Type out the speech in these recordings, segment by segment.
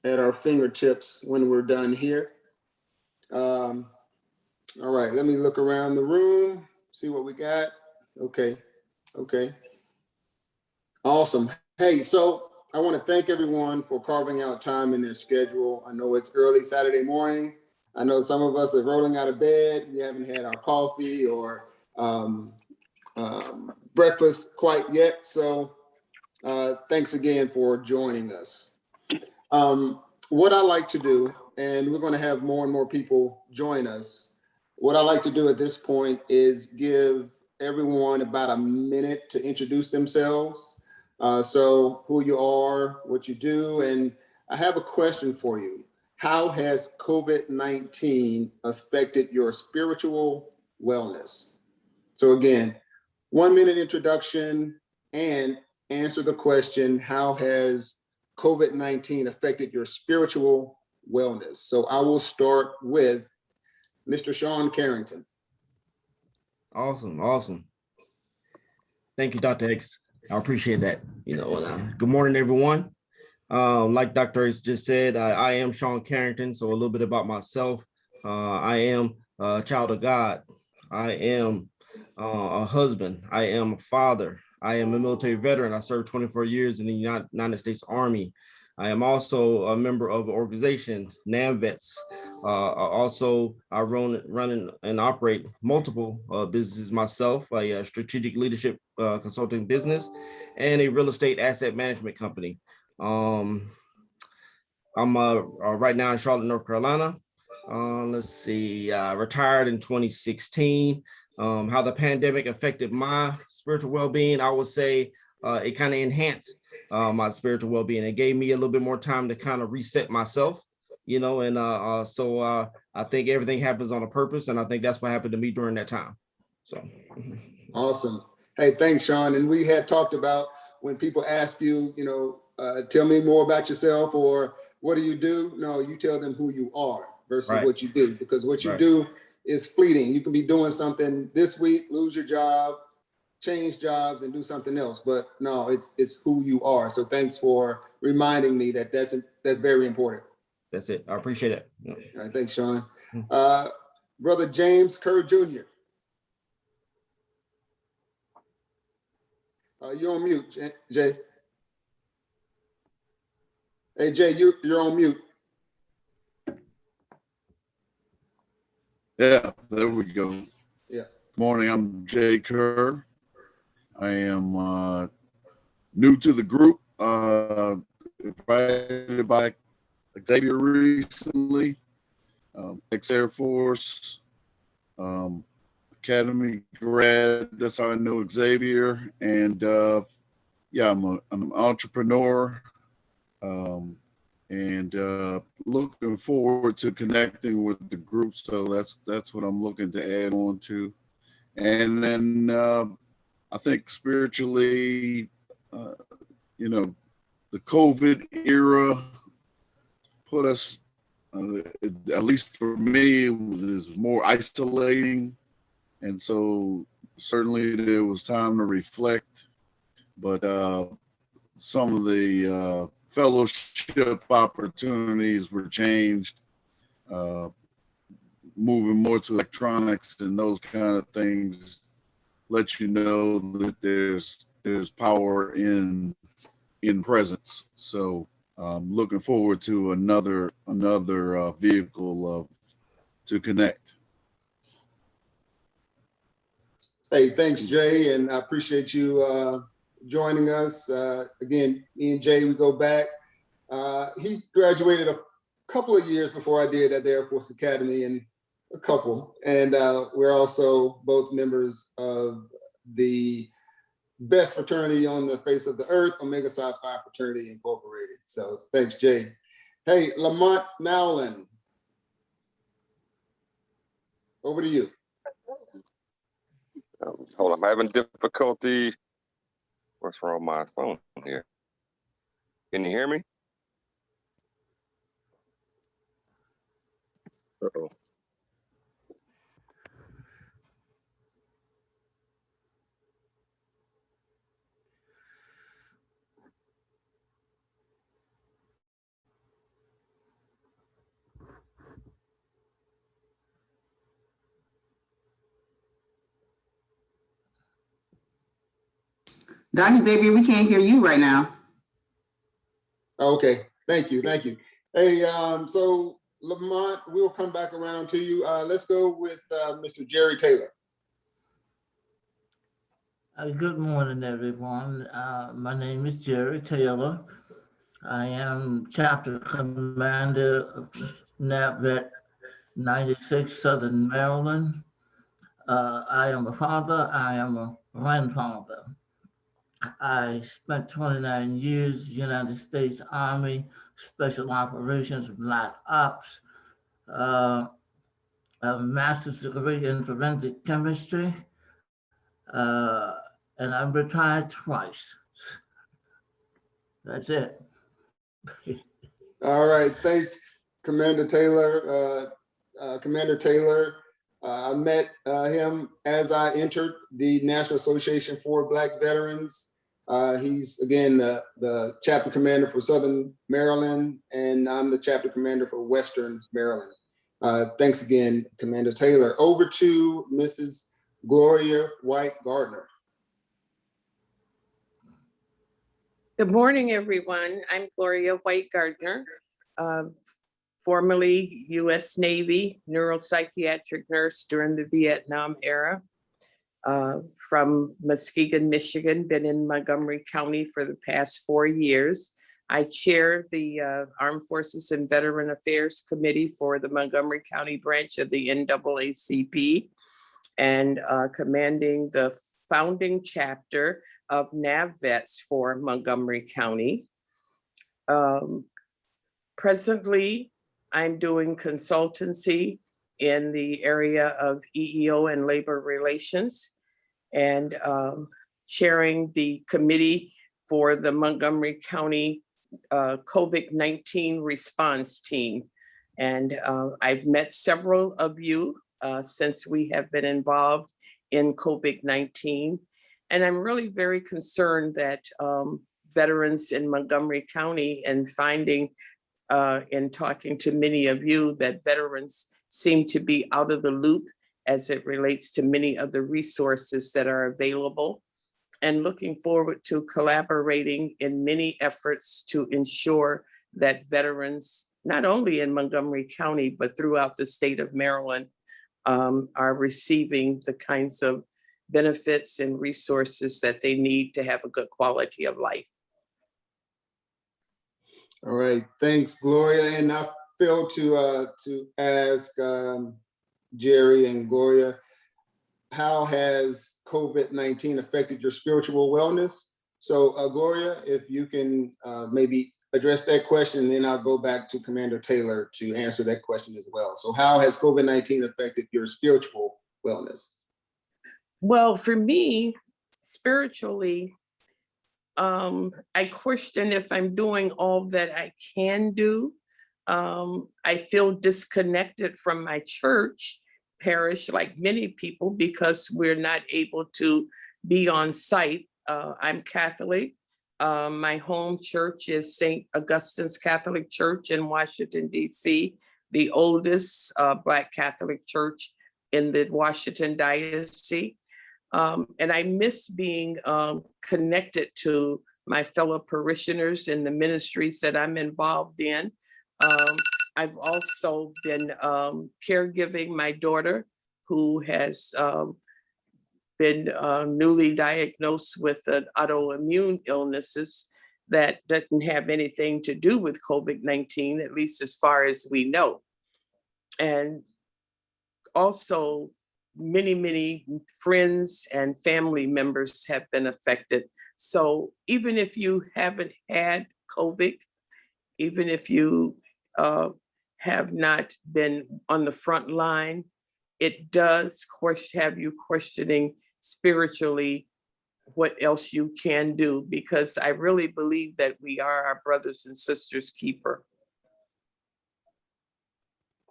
at our fingertips when we're done here. All right, let me look around the room, see what we got. Okay. Awesome. Hey, so I want to thank everyone for carving out time in their schedule. I know it's early Saturday morning. I know some of us are rolling out of bed. We haven't had our coffee or breakfast quite yet. So thanks again for joining us. What I like to do, and we're going to have more and more people join us. What I like to do at this point is give everyone about a minute to introduce themselves. So who you are, what you do, and I have a question for you. How has COVID-19 affected your spiritual wellness? So again, 1 minute introduction and answer the question, how has COVID-19 affected your spiritual wellness? So I will start with Mr. Sean Carrington. Awesome. Thank you, Dr. X. I appreciate that. Good morning, everyone. Like Dr. X just said, I am Sean Carrington. So a little bit about myself. I am a child of God. I am a husband. I am a father. I am a military veteran. I served 24 years in the United States Army. I am also a member of an organization, NAMVETS. I run and operate multiple businesses myself, a strategic leadership consulting business, and a real estate asset management company. I'm right now in Charlotte, North Carolina. Retired in 2016. How the pandemic affected my spiritual well-being, I would say it kind of enhanced my spiritual well-being. It gave me a little bit more time to kind of reset myself, so I think everything happens on a purpose, and I think that's what happened to me during that time. So awesome. Hey, thanks, Sean. And we had talked about when people ask you, tell me more about yourself or what do you do? No, you tell them who you are versus right. what you do, because what you Right. do is fleeting. You can be doing something this week, lose your job, change jobs, and do something else. But no, it's who you are. So thanks for reminding me that that's very important. That's it. I appreciate it. All right, thanks, Sean. Brother James Kerr Jr. You're on mute, Jay. Hey, Jay, you're on mute. Yeah, there we go. Yeah. Good morning, I'm Jay Kerr. I am new to the group, invited by Xavier recently, ex-Air Force, Academy grad. That's how I know Xavier. And I'm an entrepreneur. And looking forward to connecting with the group. So that's what I'm looking to add on to. And then I think spiritually, the COVID era put us, at least for me, it was more isolating. And so certainly there was time to reflect, but some of the fellowship opportunities were changed, moving more to electronics and those kind of things let you know that there's power in presence. So looking forward to another vehicle to connect. Hey, thanks, Jay, and I appreciate you joining us. Again, me and Jay, we go back. He graduated a couple of years before I did at the Air Force Academy, and we're also both members of the best fraternity on the face of the earth, Omega Psi Phi Fraternity Incorporated. So thanks, Jay. Hey, Lamont Noland, over to you. Hold on, I'm having difficulty. What's wrong with my phone here? Can you hear me? Uh-oh. Dr. Xavier, we can't hear you right now. Okay, thank you. Hey, so Lamont, we'll come back around to you. Let's go with Mr. Jerry Taylor. Good morning, everyone. My name is Jerry Taylor. I am chapter commander of NAVVET 96 Southern Maryland. I am a father. I am a grandfather. I spent 29 years United States Army Special Operations Black Ops, a master's degree in forensic chemistry, and I'm retired twice. That's it. All right, thanks, Commander Taylor. Commander Taylor, I met him as I entered the National Association for Black Veterans. He's, again, the chapter commander for Southern Maryland, and I'm the chapter commander for Western Maryland. Thanks again, Commander Taylor. Over to Mrs. Gloria White Gardner. Good morning, everyone. I'm Gloria White Gardner, formerly U.S. Navy neuropsychiatric nurse during the Vietnam era. From Muskegon, Michigan, been in Montgomery County for the past 4 years. I chair the Armed Forces and Veteran Affairs Committee for the Montgomery County branch of the NAACP, and commanding the founding chapter of NAVVETS for Montgomery County. Presently, I'm doing consultancy in the area of EEO and labor relations, and chairing the committee for the Montgomery County COVID-19 response team. And I've met several of you since we have been involved in COVID-19. And I'm really very concerned that veterans in Montgomery County, and finding in talking to many of you that veterans seem to be out of the loop as it relates to many of the resources that are available, and looking forward to collaborating in many efforts to ensure that veterans, not only in Montgomery County, but throughout the state of Maryland, are receiving the kinds of benefits and resources that they need to have a good quality of life. All right, thanks, Gloria. And I failed to ask Jerry and Gloria, how has COVID-19 affected your spiritual wellness? So Gloria, if you can maybe address that question, and then I'll go back to Commander Taylor to answer that question as well. So how has COVID-19 affected your spiritual wellness? Well, for me, spiritually, I question if I'm doing all that I can do. I feel disconnected from my church parish, like many people, because we're not able to be on site. I'm Catholic. My home church is St. Augustine's Catholic Church in Washington, D.C., the oldest Black Catholic church in the Washington Diocese. And I miss being connected to my fellow parishioners in the ministries that I'm involved in. I've also been caregiving my daughter, who has been newly diagnosed with an autoimmune illnesses that doesn't have anything to do with COVID-19, at least as far as we know. And also, many friends and family members have been affected. So even if you haven't had COVID, even if you have not been on the front line, it does have you questioning spiritually what else you can do, because I really believe that we are our brothers and sisters' keeper.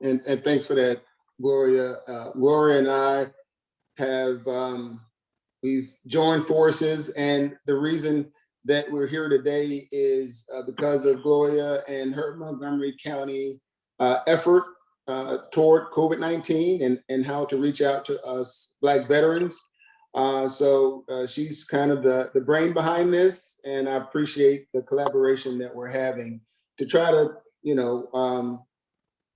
And thanks for that, Gloria. Gloria and I have, we've joined forces, and the reason that we're here today is because of Gloria and her Montgomery County effort toward COVID-19 and how to reach out to us Black veterans. She's kind of the brain behind this, and I appreciate the collaboration that we're having to try to,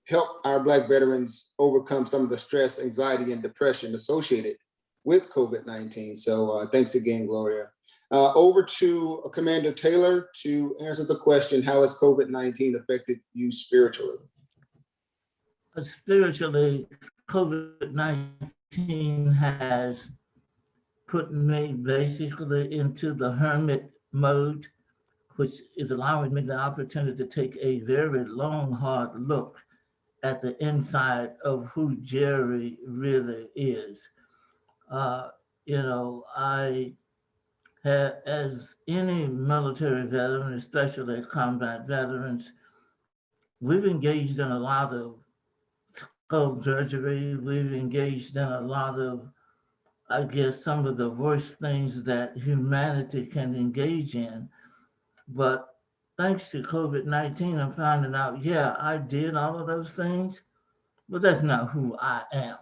help our Black veterans overcome some of the stress, anxiety, and depression associated with COVID-19. So thanks again, Gloria. Over to Commander Taylor to answer the question, how has COVID-19 affected you spiritually? Spiritually, COVID-19 has put me basically into the hermit mode, which is allowing me the opportunity to take a very long, hard look at the inside of who Jerry really is. I have, as any military veteran, especially combat veterans, we've engaged in a lot of skull surgery. We've engaged in a lot of, I guess, some of the worst things that humanity can engage in. But thanks to COVID-19, I'm finding out, yeah, I did all of those things, but that's not who I am,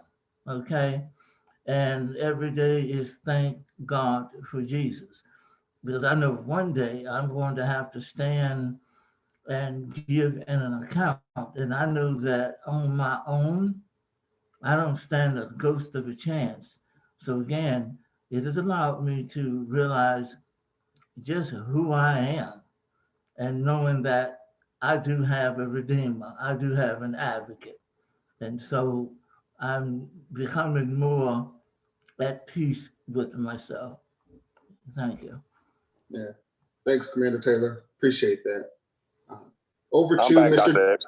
okay? And every day is thank God for Jesus, because I know one day I'm going to have to stand and give an account. And I know that on my own, I don't stand a ghost of a chance. So again, it has allowed me to realize just who I am, and knowing that I do have a redeemer, I do have an advocate. And so I'm becoming more at peace with myself. Thank you. Yeah, thanks, Commander Taylor. Appreciate that. Over I'm to back, Mr. Dr. X.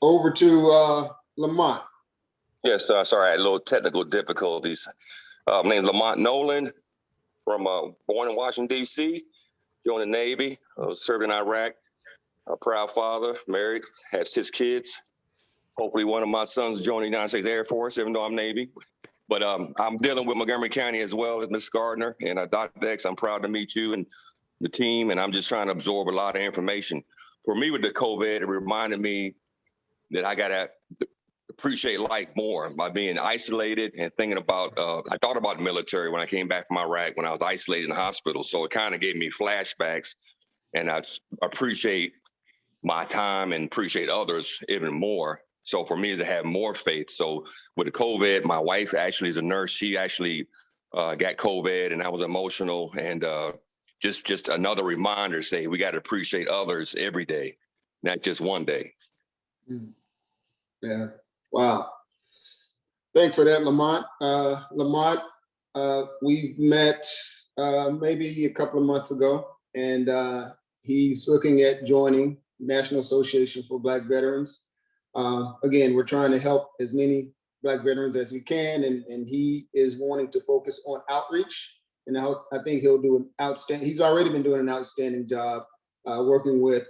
Over to Lamont. Yes, sorry, I had a little technical difficulties. My name is Lamont Noland, from born in Washington, D.C., joined the Navy, served in Iraq, a proud father, married, have 6 kids. Hopefully one of my sons join the United States Air Force, even though I'm Navy. But I'm dealing with Montgomery County as well as Ms. Gardner. And Dr. X, I'm proud to meet you and the team, and I'm just trying to absorb a lot of information. For me with the COVID, it reminded me that I got to appreciate life more by being isolated and thinking about, I thought about the military when I came back from Iraq, when I was isolated in the hospital. So it kind of gave me flashbacks, and I appreciate my time and appreciate others even more. So for me to have more faith. So with the COVID, my wife actually is a nurse. She actually got COVID, and I was emotional, and just another reminder, say we got to appreciate others every day, not just one day. Yeah, wow. Thanks for that, Lamont. Lamont, we've met maybe a couple of months ago, and he's looking at joining National Association for Black Veterans. Again, we're trying to help as many Black veterans as we can, and he is wanting to focus on outreach. And I think he'll do an outstanding, he's already been doing an outstanding job working with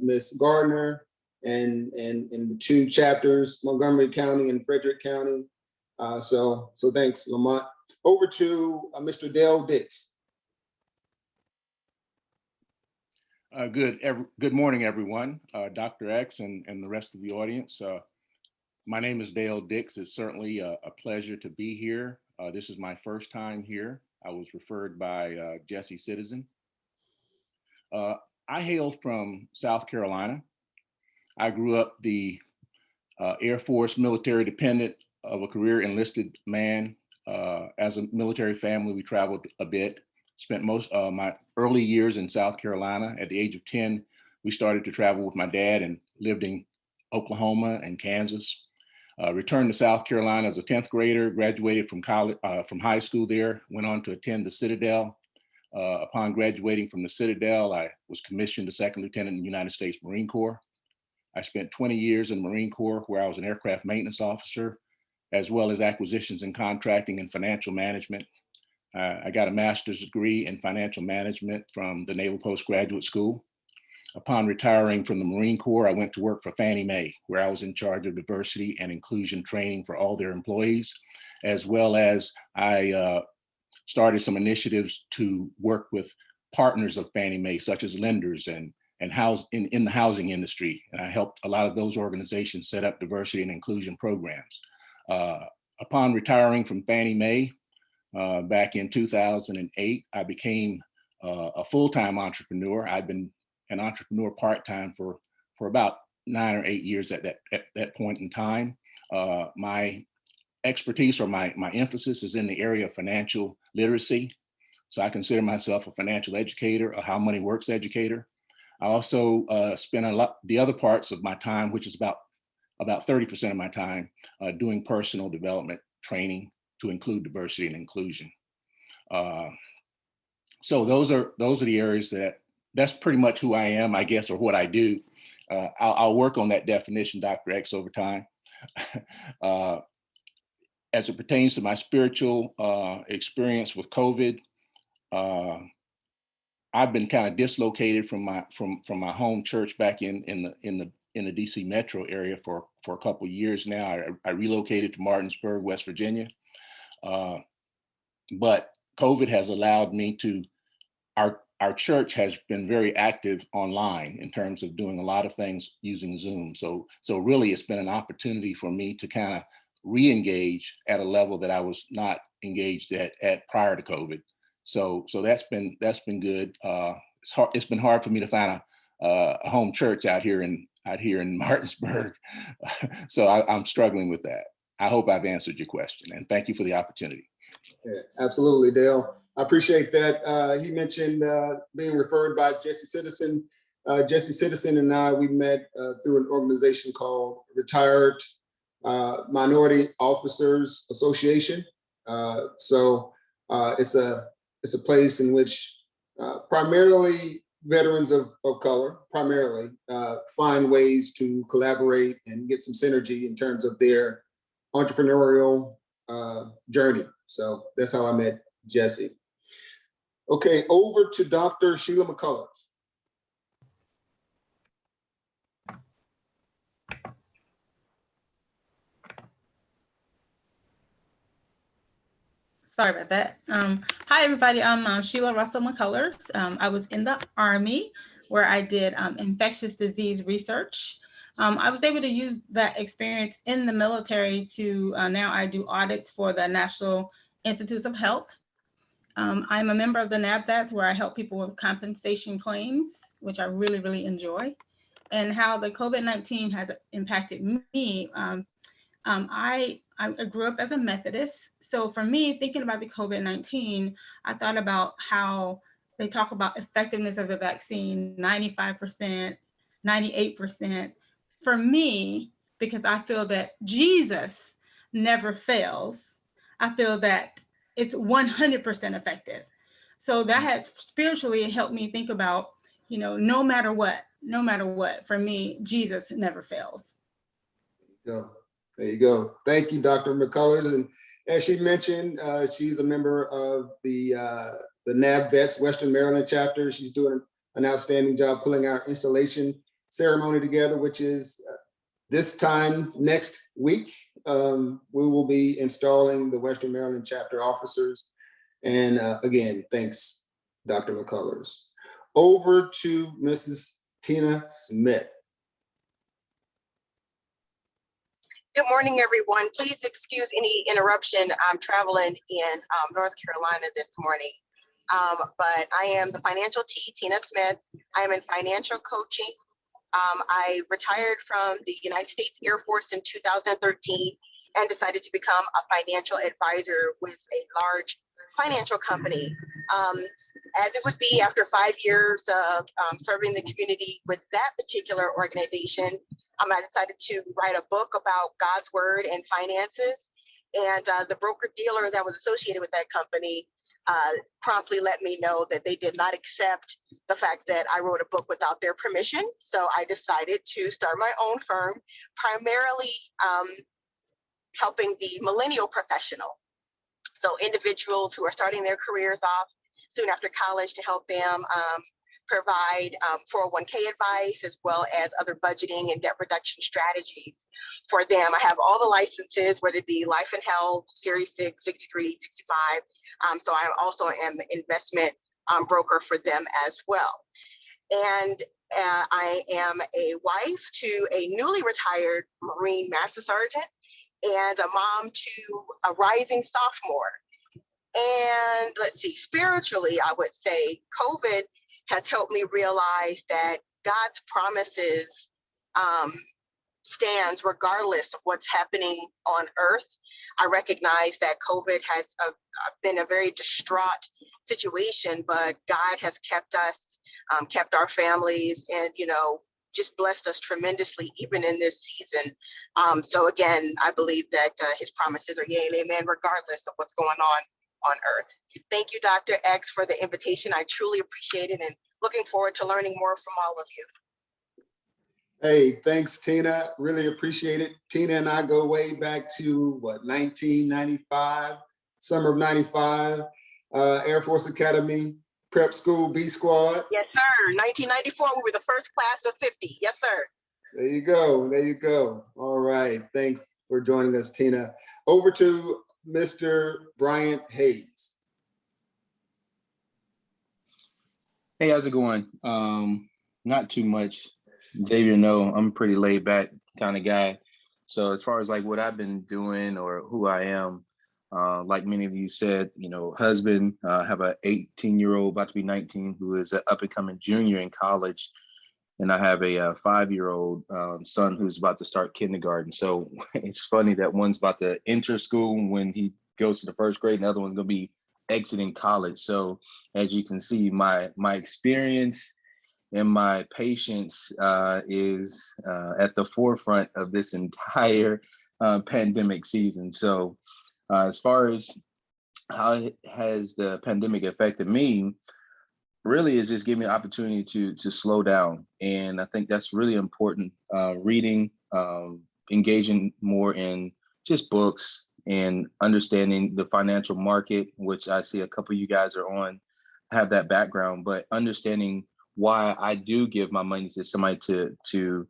Ms. Gardner and the 2 chapters, Montgomery County and Frederick County. So thanks, Lamont. Over to Mr. Dale Dix. Good morning, everyone. Dr. X and the rest of the audience. My name is Dale Dix. It's certainly a pleasure to be here. This is my first time here. I was referred by Jesse Citizen. I hail from South Carolina. I grew up the Air Force military dependent of a career enlisted man. As a military family, we traveled a bit. Spent most of my early years in South Carolina. At the age of 10, we started to travel with my dad and lived in Oklahoma and Kansas. Returned to South Carolina as a 10th grader, graduated from college, from high school there, went on to attend the Citadel. Upon graduating from the Citadel, I was commissioned a 2nd lieutenant in the United States Marine Corps. I spent 20 years in the Marine Corps, where I was an aircraft maintenance officer, as well as acquisitions and contracting and financial management. I got a master's degree in financial management from the Naval Postgraduate School. Upon retiring from the Marine Corps, I went to work for Fannie Mae, where I was in charge of diversity and inclusion training for all their employees, as well as I started some initiatives to work with partners of Fannie Mae, such as lenders and house in the housing industry. And I helped a lot of those organizations set up diversity and inclusion programs. Upon retiring from Fannie Mae, Back in 2008, I became a full-time entrepreneur. I've been an entrepreneur part-time for about 9 or 8 years at that point in time. My expertise or my emphasis is in the area of financial literacy. So I consider myself a financial educator, a how money works educator. I also spend the other parts of my time, which is about 30% of my time, doing personal development training to include diversity and inclusion. So those are the areas that's pretty much who I am, I guess, or what I do. I'll work on that definition, Dr. X, over time. As it pertains to my spiritual experience with COVID, I've been kind of dislocated from my home church back in the DC metro area for a couple of years now. I relocated to Martinsburg, West Virginia. But COVID has allowed me to, our church has been very active online in terms of doing a lot of things using Zoom. So really it's been an opportunity for me to kind of re-engage at a level that I was not engaged at prior to COVID. So that's been good. It's been hard for me to find a home church out here in Martinsburg. So I'm struggling with that. I hope I've answered your question, and thank you for the opportunity. Yeah, absolutely, Dale. I appreciate that. He mentioned being referred by Jesse Citizen. Jesse Citizen and I, we met through an organization called Retired Minority Officers Association. So it's a place in which primarily veterans of color primarily find ways to collaborate and get some synergy in terms of their entrepreneurial journey. So that's how I met Jesse. Okay, over to Dr. Sheila McCullers. Sorry about that. Hi, everybody. I'm Sheila Russell McCullers. I was in the Army where I did infectious disease research. I was able to use that experience in the military to now I do audits for the National Institutes of Health. I'm a member of the NABVATS where I help people with compensation claims, which I really, really enjoy. And how the COVID-19 has impacted me. I grew up as a Methodist. So for me, thinking about the COVID-19, I thought about how they talk about effectiveness of the vaccine, 95%, 98%. For me, because I feel that Jesus never fails, I feel that it's 100% effective. So that has spiritually helped me think about, no matter what, for me, Jesus never fails. There you go. Thank you, Dr. McCullers. And as she mentioned, she's a member of the NABVETS Western Maryland chapter. She's doing an outstanding job pulling our installation ceremony together, which is this time next week. We will be installing the Western Maryland chapter officers. And again, thanks, Dr. McCullers. Over to Mrs. Tina Smith. Good morning, everyone. Please excuse any interruption. I'm traveling in North Carolina this morning. But I am the financial Tina Smith. I am in financial coaching. I retired from the United States Air Force in 2013 and decided to become a financial advisor with a large financial company. As it would be after 5 years of serving the community with that particular organization, I decided to write a book about God's word and finances. And the broker dealer that was associated with that company promptly let me know that they did not accept the fact that I wrote a book without their permission. So I decided to start my own firm, primarily helping the millennial professional. So individuals who are starting their careers off soon after college to help them provide 401k advice, as well as other budgeting and debt reduction strategies for them. I have all the licenses, whether it be life and health, Series 6, 63, 65. So I also am an investment broker for them as well. And I am a wife to a newly retired Marine Master Sergeant and a mom to a rising sophomore. And let's see, spiritually, I would say COVID has helped me realize that God's promises stands regardless of what's happening on earth. I recognize that COVID has been a very distraught situation, but God has kept us, kept our families, and, you know, just blessed us tremendously, even in this season. So again, I believe that his promises are yea and amen, regardless of what's going on earth. Thank you, Dr. X, for the invitation. I truly appreciate it and looking forward to learning more from all of you. Hey, thanks, Tina. Really appreciate it. Tina and I go way back to what, 1995, summer of 95, Air Force Academy, prep school, B squad. Yes, sir. 1994, we were the first class of 50. Yes, sir. There you go. There you go. All right. Thanks for joining us, Tina. Over to Mr. Bryant Hayes. Hey, how's it going? Not too much. Xavier, no, I'm a pretty laid back kind of guy. So as far as like what I've been doing or who I am, like many of you said, you know, husband, have a 18-year-old about to be 19 who is an up and coming junior in college. And I have a 5-year-old son who's about to start kindergarten. So it's funny that one's about to enter school when he goes to the first grade and the other one's gonna be exiting college. So as you can see, my experience and my patience is at the forefront of this entire pandemic season. So as far as how has the pandemic affected me, really is just giving me an opportunity to slow down. And I think that's really important, reading, engaging more in just books and understanding the financial market, which I see a couple of you guys are on, have that background, but understanding why I do give my money to somebody to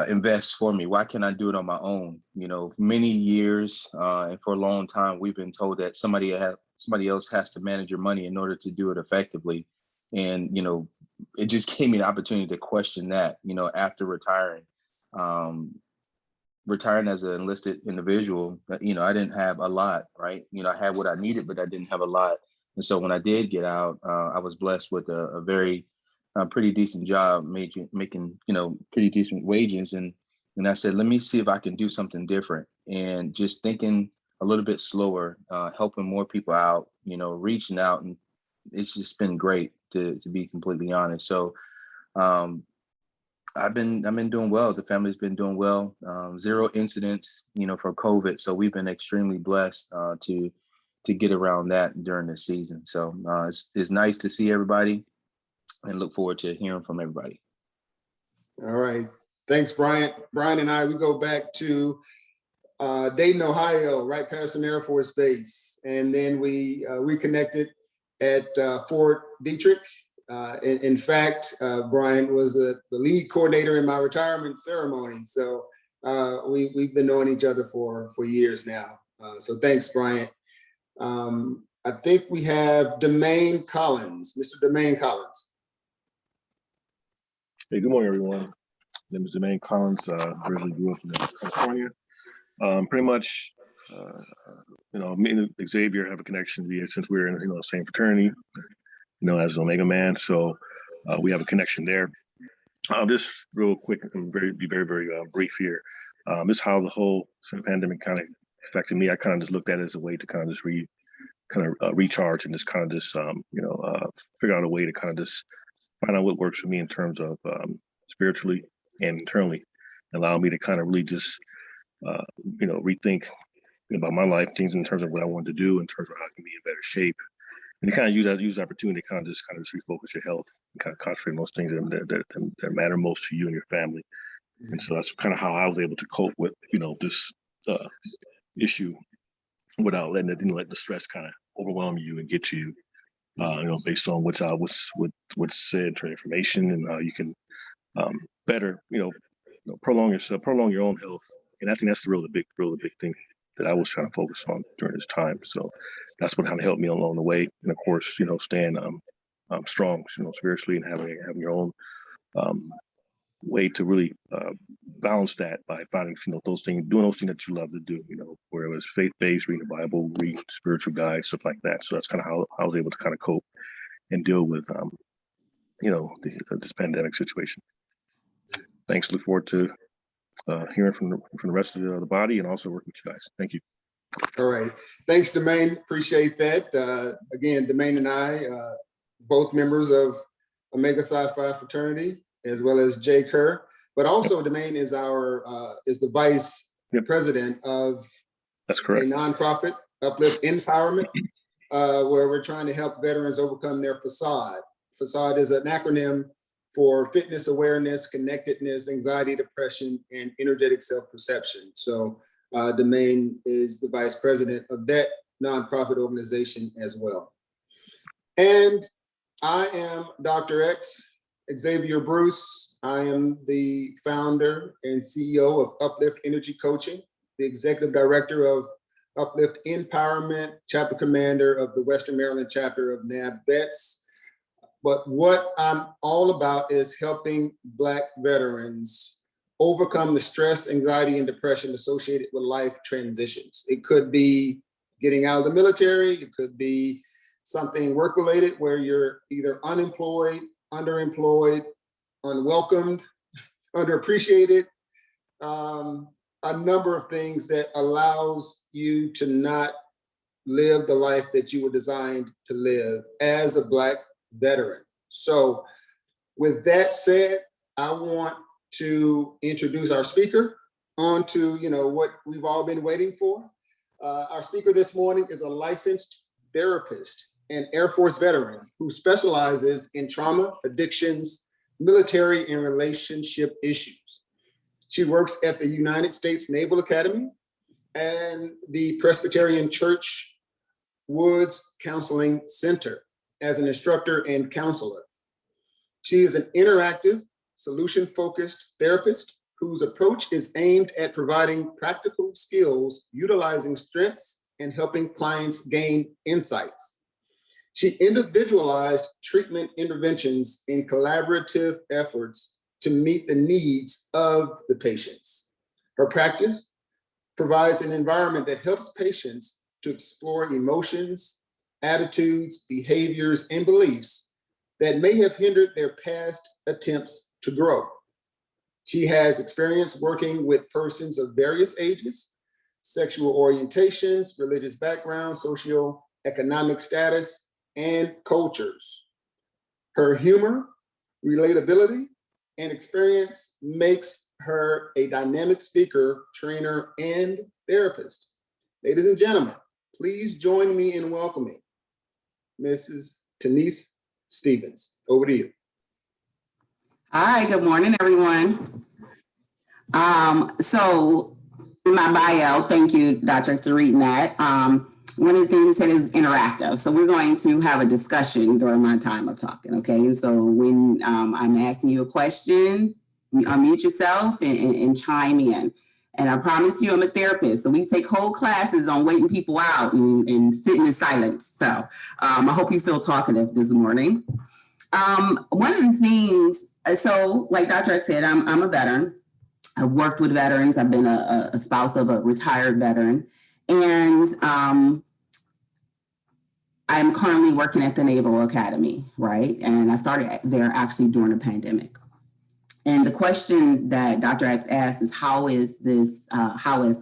invest for me. Why can't I do it on my own? You know, many years and for a long time, we've been told that somebody else has to manage your money in order to do it effectively. And, you know, it just gave me the opportunity to question that, you know, after retiring. Retiring as an enlisted individual, you know, I didn't have a lot, right? You know, I had what I needed, but I didn't have a lot. And so when I did get out, I was blessed with a very pretty decent job, making, you know, pretty decent wages. And I said, let me see if I can do something different. And just thinking a little bit slower, helping more people out, you know, reaching out. And it's just been great to be completely honest. So I've been doing well. The family's been doing well. 0 incidents, you know, for COVID. So we've been extremely blessed to get around that during the season. So it's nice to see everybody and look forward to hearing from everybody. All right. Thanks, Bryant. Brian and I, we go back to Dayton, Ohio, right past an Air Force base. And then we reconnected at Fort Detrick. In fact, Brian was the lead coordinator in my retirement ceremony. So we've been knowing each other for years now. So thanks, Bryant. I think we have Demaine Collins, Mr. Demaine Collins. Hey, good morning, everyone. My name is Demaine Collins. Originally grew up in California. Pretty much, you know, me and Xavier have a connection since we're in, you know, the same fraternity, you know, as an Omega man. So we have a connection there. Just real quick, I'm be very brief here. This is how the whole pandemic kind of affected me. I kind of just looked at it as a way to kind of just recharge and just kind of just you know, figure out a way to kind of just find out what works for me in terms of spiritually and internally, allow me to kind of really just you know, rethink about my life, things in terms of what I want to do, in terms of how I can be in better shape, and to kind of use the opportunity to kind of just refocus your health and kind of concentrate on those things that matter most to you and your family. And so that's kind of how I was able to cope with, you know, this issue without letting it, you know, let the stress kind of overwhelm you and get to you, you know, based on what's said, for information, and how you can better, you know, prolong your own health. And I think that's the really big thing that I was trying to focus on during this time. So that's what kind of helped me along the way. And of course, you know, staying strong, you know, spiritually, and having your own way to really balance that by finding, those things, doing those things that you love to do, where it was faith-based, reading the Bible, reading spiritual guides, stuff like that. So that's kind of how I was able to kind of cope and deal with, this pandemic situation. Thanks. Look forward to hearing from the rest of the body and also working with you guys. Thank you. All right. Thanks, Demaine. Appreciate that. Again, Demaine and I, both members of Omega Psi Phi fraternity, as well as Jay Kerr. But also, Demaine is is the vice president of That's correct. a nonprofit, Uplift Empowerment, where we're trying to help veterans overcome their facade. Facade is an acronym for fitness, awareness, connectedness, anxiety, depression, and energetic self-perception. So Demaine is the vice president of that nonprofit organization as well. And I am Dr. X, Xavier Bruce. I am the founder and CEO of Uplift Energy Coaching, the executive director of Uplift Empowerment, chapter commander of the Western Maryland chapter of NAB Vets. But what I'm all about is helping Black veterans overcome the stress, anxiety, and depression associated with life transitions. It could be getting out of the military. It could be something work-related where you're either unemployed, underemployed, unwelcomed, underappreciated, a number of things that allows you to not live the life that you were designed to live as a Black veteran. So with that said, I want to introduce our speaker on to what we've all been waiting for. Our speaker this morning is a licensed therapist and Air Force veteran who specializes in trauma, addictions, military, and relationship issues. She works at the United States Naval Academy and the Presbyterian Church Woods Counseling Center as an instructor and counselor. She is an interactive, solution-focused therapist whose approach is aimed at providing practical skills, utilizing strengths, and helping clients gain insights. She individualized treatment interventions in collaborative efforts to meet the needs of the patients. Her practice provides an environment that helps patients to explore emotions, attitudes, behaviors, and beliefs that may have hindered their past attempts to grow. She has experience working with persons of various ages, sexual orientations, religious backgrounds, socioeconomic status, and cultures. Her humor, relatability, and experience makes her a dynamic speaker, trainer, and therapist. Ladies and gentlemen, please join me in welcoming Mrs. Tanise Stevens. Over to you. Hi, good morning, everyone. So in my bio, thank you, Dr. X, for reading that. One of the things it said is interactive. So we're going to have a discussion during my time of talking, okay? So when I'm asking you a question, you unmute yourself and chime in. And I promise you, I'm a therapist. So we take whole classes on waiting people out and sitting in silence. So I hope you feel talkative this morning. One of the things, so like Dr. X said, I'm a veteran. I've worked with veterans. I've been a spouse of a retired veteran. And I'm currently working at the Naval Academy, right? And I started there actually during the pandemic. And the question that Dr. X asked is, how has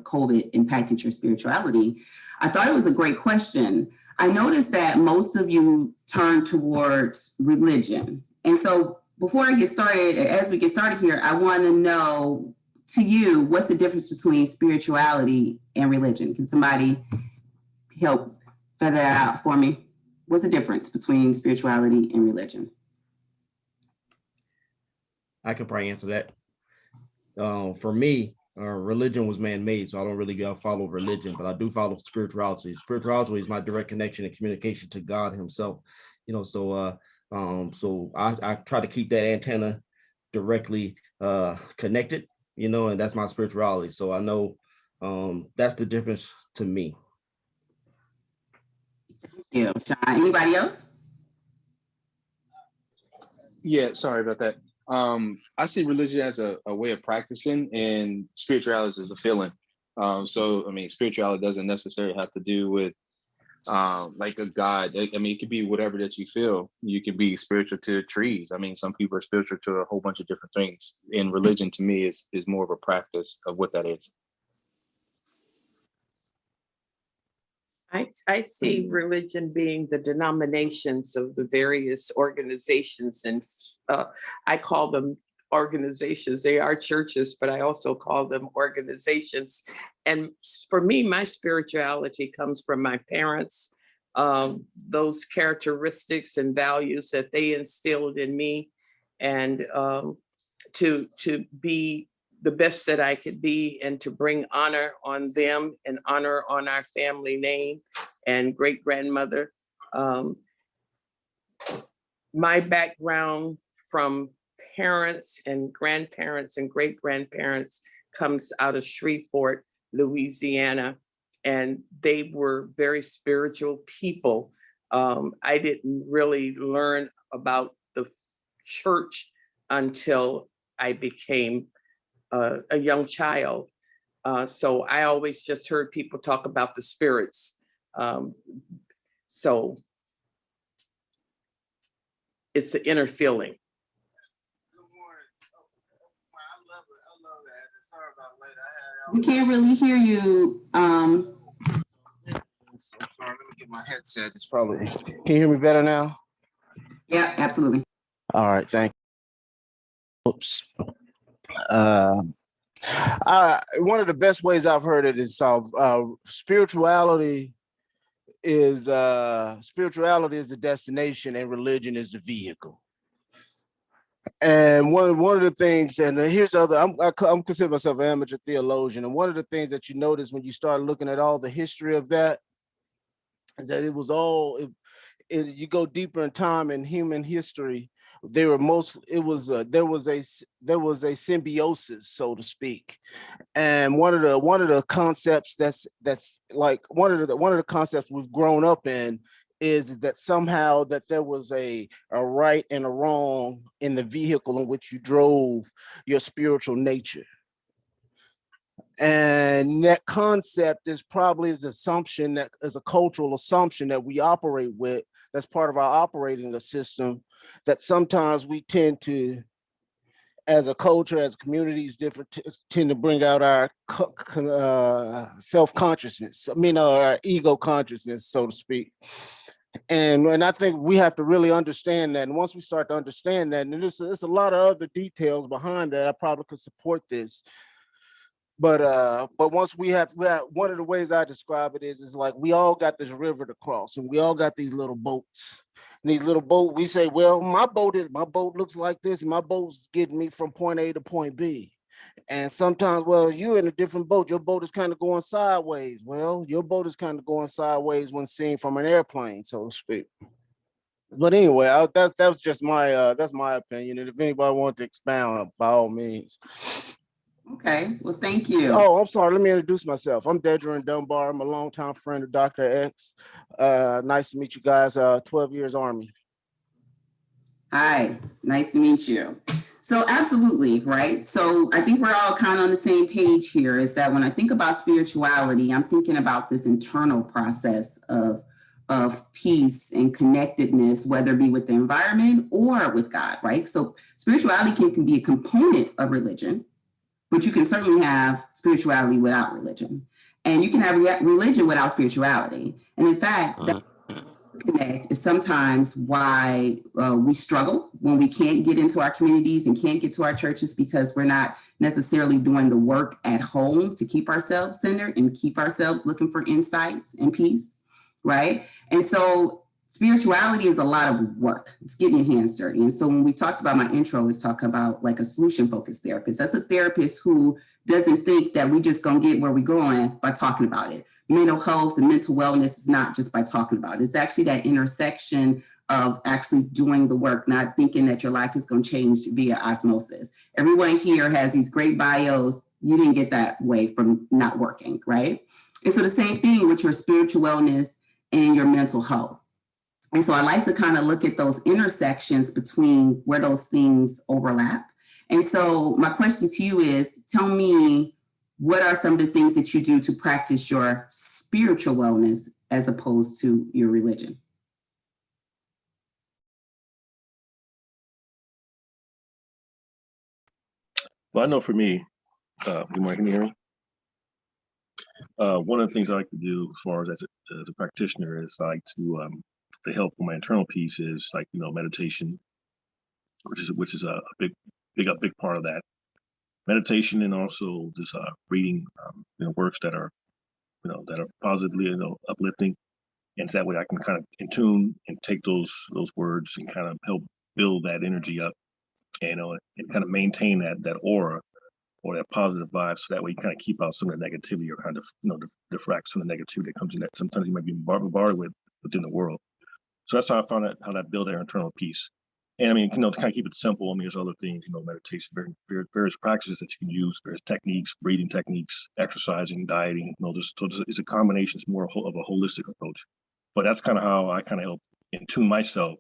COVID impacted your spirituality? I thought it was a great question. I noticed that most of you turn towards religion. And so before I get started, as we get started here, I want to know to you, what's the difference between spirituality and religion? Can somebody help feather that out for me? What's the difference between spirituality and religion? I can probably answer that. For me, religion was man-made, so I don't really follow religion, but I do follow spirituality. Spirituality is my direct connection and communication to God Himself. So I try to keep that antenna directly connected, and that's my spirituality. So I know that's the difference to me. Yeah, anybody else? Yeah, sorry about that. I see religion as a way of practicing, and spirituality is a feeling. So, I mean, spirituality doesn't necessarily have to do with like a God. I mean, it could be whatever that you feel. You can be spiritual to trees. I mean, some people are spiritual to a whole bunch of different things. And religion to me is more of a practice of what that is. I see religion being the denominations of the various organizations, and I call them organizations. They are churches, but I also call them organizations. And for me, my spirituality comes from my parents, those characteristics and values that they instilled in me, and to be the best that I could be, and to bring honor on them and honor on our family name and great grandmother. My background from parents and grandparents and great grandparents comes out of Shreveport, Louisiana, and they were very spiritual people. I didn't really learn about the church until I became a young child. So I always just heard people talk about the spirits. So it's the inner feeling. We can't really hear you. I'm sorry, let me get my headset. It's probably, can you hear me better now? Yeah, absolutely. All right, thank you. Oops. One of the best ways I've heard it is spirituality is the destination and religion is the vehicle. And one of the things, and here's the other, I'm consider myself an amateur theologian, and one of the things that you notice when you start looking at all the history of that, is that it was all, you go deeper in time in human history, there was a symbiosis, so to speak. And one of the concepts that's like one of the concepts we've grown up in is that somehow that there was a right and a wrong in the vehicle in which you drove your spiritual nature. And that concept is probably an assumption that is a cultural assumption that we operate with, that's part of our operating system, that sometimes we tend to, as a culture, as communities, tend to bring out our self-consciousness, our ego consciousness, so to speak. And I think we have to really understand that. And once we start to understand that, and there's a lot of other details behind that, I probably could support this. But once we have one of the ways I describe it is like we all got this river to cross, and we all got these little boats. And these little boats, we say, well, my boat looks like this, and my boat's getting me from point A to point B. And sometimes, well, you're in a different boat. Your boat is kind of going sideways. Well, your boat is kind of going sideways when seen from an airplane, so to speak. But anyway, that's just my that's my opinion. And if anybody wants to expound, by all means. Okay, well, thank you. Oh, I'm sorry. Let me introduce myself. I'm Dedrin Dunbar. I'm a longtime friend of Dr. X. Nice to meet you guys. 12 years Army. Hi, nice to meet you. So absolutely, right? So I think we're all kind of on the same page here, is that when I think about spirituality, I'm thinking about this internal process of peace and connectedness, whether it be with the environment or with God, right? So spirituality can be a component of religion, but you can certainly have spirituality without religion. And you can have religion without spirituality. And in fact, that disconnect is sometimes why we struggle when we can't get into our communities and can't get to our churches, because we're not necessarily doing the work at home to keep ourselves centered and keep ourselves looking for insights and peace, right? And so spirituality is a lot of work. It's getting your hands dirty. And so when we talked about my intro, is talk about like a solution-focused therapist. That's a therapist who doesn't think that we just gonna get where we're going by talking about it. Mental health and mental wellness is not just by talking about it. It's actually that intersection of actually doing the work, not thinking that your life is going to change via osmosis. Everyone here has these great bios. You didn't get that way from not working, right? And so the same thing with your spiritual wellness and your mental health. And so I like to kind of look at those intersections between where those things overlap. And so my question to you is, tell me, what are some of the things that you do to practice your spiritual wellness as opposed to your religion? Well, I know for me, good morning, can you hear me? One of the things I like to do as far as a practitioner is like to help with my internal piece is like, meditation, which is a big part of that. Meditation, and also just reading works that are positively uplifting, and so that way I can kind of in tune and take those words and kind of help build that energy up, and kind of maintain that aura or that positive vibe, so that way you kind of keep out some of the negativity, or kind of diffract some of the negativity that comes in, that sometimes you might be bombarded with within the world. So that's how I found out how to build that internal peace. And I mean, to kind of keep it simple, I mean, there's other things, meditation, various practices that you can use, various techniques, breathing techniques, exercising, dieting. It's a combination. It's more of a holistic approach. But that's kind of how I kind of help in tune myself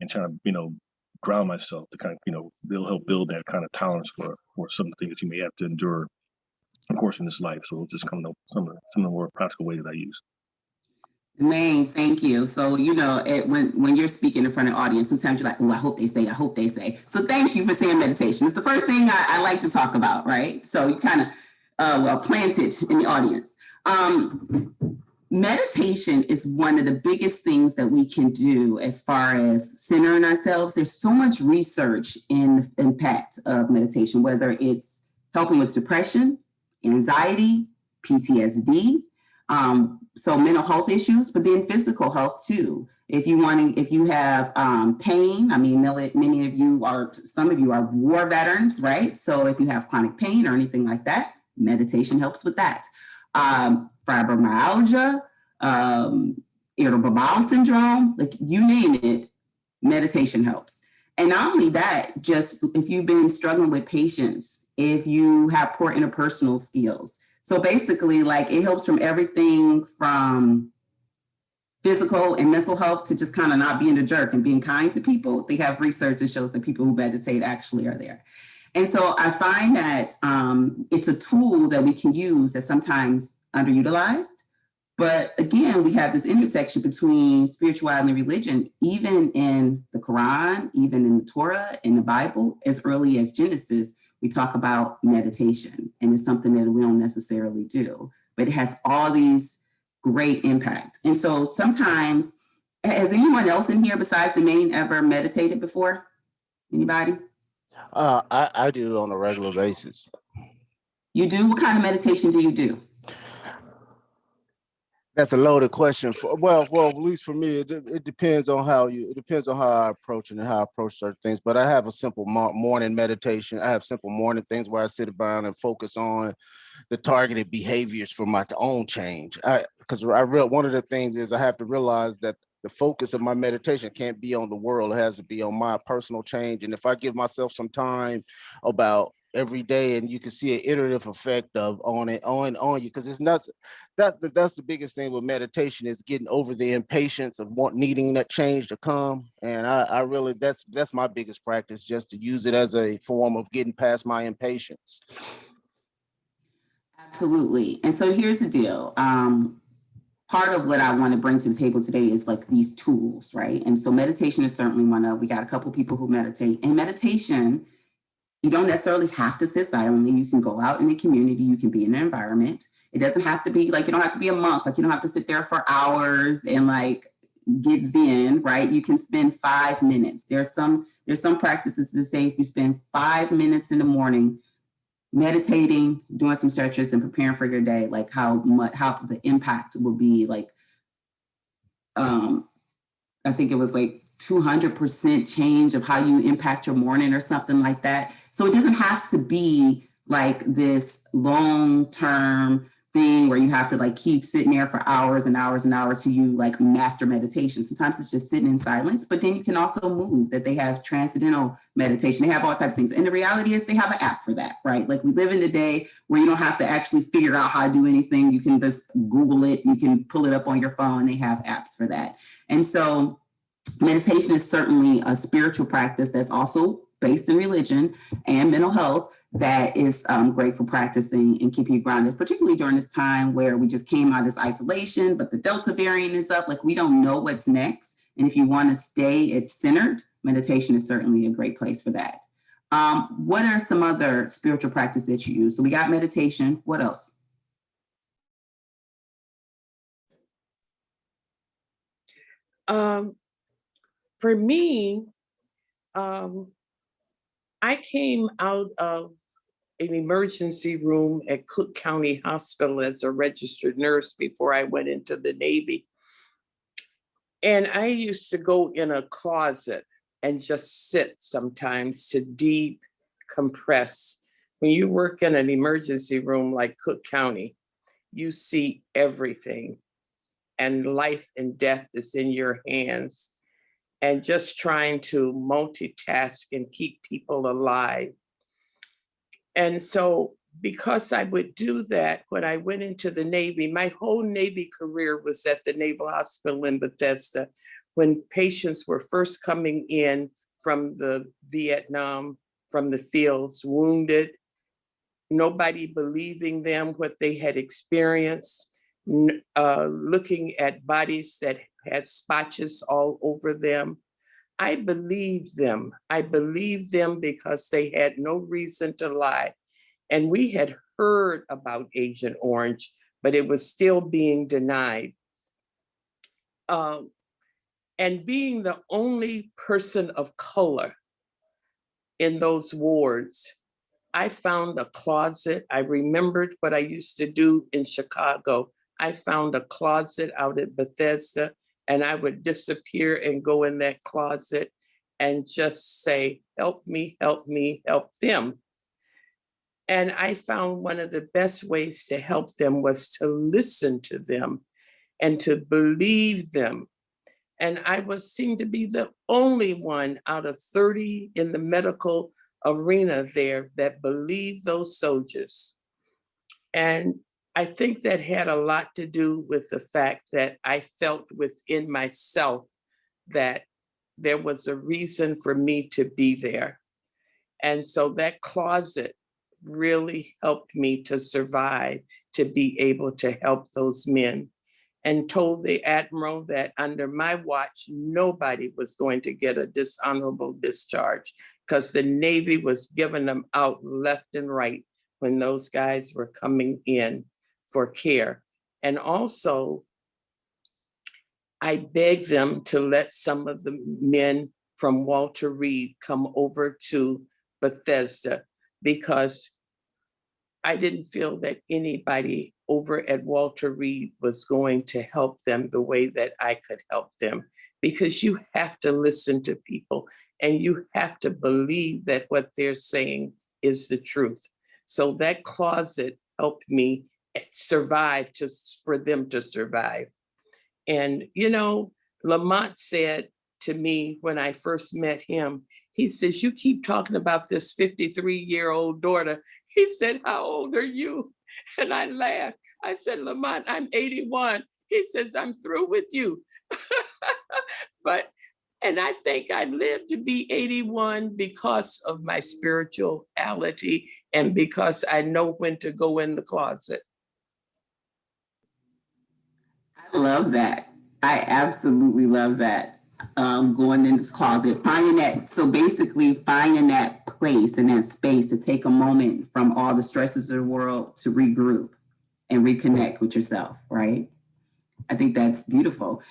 and try to, ground myself to kind of, help build that kind of tolerance for some of the things that you may have to endure, of course, in this life. So it's just kind of some of the more practical ways that I use. Maine, thank you. So, when you're speaking in front of the audience, sometimes you're like, oh, I hope they say. So thank you for saying meditation. It's the first thing I like to talk about, right? So you kind of, plant it in the audience. Meditation is one of the biggest things that we can do as far as centering ourselves. There's so much research in the impact of meditation, whether it's helping with depression, anxiety, PTSD, so mental health issues, but then physical health too. If you have pain, I mean, some of you are war veterans, right? So if you have chronic pain or anything like that, meditation helps with that. Fibromyalgia, irritable bowel syndrome, like you name it, meditation helps. And not only that, just if you've been struggling with patience, if you have poor interpersonal skills. So basically, like, it helps from everything from physical and mental health to just kind of not being a jerk and being kind to people. They have research that shows that people who meditate actually are there. And so I find that it's a tool that we can use that's sometimes underutilized. But again, we have this intersection between spirituality and religion, even in the Quran, even in the Torah, in the Bible, as early as Genesis. We talk about meditation, and it's something that we don't necessarily do, but it has all these great impact. And so sometimes, has anyone else in here besides the main ever meditated before? Anybody? I do on a regular basis. You do? What kind of meditation do you do? That's a loaded question. Well, at least for me, it depends on how I approach it and how I approach certain things. But I have a simple morning meditation. I have simple morning things where I sit around and focus on the targeted behaviors for my own change. Because one of the things is I have to realize that the focus of my meditation can't be on the world. It has to be on my personal change. And if I give myself some time about every day, and you can see an iterative effect of on you, because it's not that's the biggest thing with meditation is getting over the impatience of needing that change to come. And I really, that's my biggest practice, just to use it as a form of getting past my impatience. Absolutely. And so here's the deal. Part of what I want to bring to the table today is like these tools, right? And so meditation is certainly one of, we got a couple people who meditate. And meditation, you don't necessarily have to sit silently. You can go out in the community. You can be in an environment. It doesn't have to be like, you don't have to be a monk. Like, you don't have to sit there for hours and like get zen, right? You can spend 5 minutes. There's some practices that say if you spend 5 minutes in the morning meditating, doing some stretches and preparing for your day, like how the impact will be like, I think it was like 200% change of how you impact your morning or something like that. So it doesn't have to be like this long-term thing where you have to like keep sitting there for hours and hours and hours till you like master meditation. Sometimes it's just sitting in silence, but then you can also move. That they have transcendental meditation. They have all types of things. And the reality is they have an app for that, right? Like, we live in a day where you don't have to actually figure out how to do anything. You can just Google it. You can pull it up on your phone. They have apps for that. And so Meditation is certainly a spiritual practice that's also based in religion and mental health that is great for practicing and keeping you grounded, particularly during this time where we just came out of this isolation, but the Delta variant is up. Like, we don't know what's next. And if you want to stay centered, meditation is certainly a great place for that. What are some other spiritual practices that you use? So we got meditation. What else? For me, I came out of an emergency room at Cook County Hospital as a registered nurse before I went into the Navy. And I used to go in a closet and just sit sometimes to decompress. When you work in an emergency room like Cook County, you see everything, and life and death is in your hands. And just trying to multitask and keep people alive. And so, because I would do that, when I went into the Navy, my whole Navy career was at the Naval Hospital in Bethesda, when patients were first coming in from the Vietnam, from the fields, wounded, nobody believing them what they had experienced, looking at bodies that had spotches all over them. I believed them. I believed them because they had no reason to lie. And we had heard about Agent Orange, but it was still being denied. And being the only person of color in those wards, I found a closet. I remembered what I used to do in Chicago. I found a closet out at Bethesda, and I would disappear and go in that closet and just say, help me, help me, help them. And I found one of the best ways to help them was to listen to them and to believe them. And I seemed to be the only one out of 30 in the medical arena there that believed those soldiers. And I think that had a lot to do with the fact that I felt within myself that there was a reason for me to be there. And so that closet really helped me to survive, to be able to help those men, and told the Admiral that under my watch, nobody was going to get a dishonorable discharge, because the Navy was giving them out left and right when those guys were coming in for care. And also, I begged them to let some of the men from Walter Reed come over to Bethesda, because I didn't feel that anybody over at Walter Reed was going to help them the way that I could help them, because you have to listen to people and you have to believe that what they're saying is the truth. So that closet helped me survive, for them to survive. And, you know, Lamont said to me when I first met him, he says, you keep talking about this 53-year-old daughter. He said, how old are you? And I laughed. I said, Lamont, I'm 81. He says, I'm through with you. And I think I lived to be 81 because of my spirituality and because I know when to go in the closet. I love that. I absolutely love that. Going in this closet, finding that, so basically finding that place and that space to take a moment from all the stresses of the world to regroup and reconnect with yourself, right? I think that's beautiful,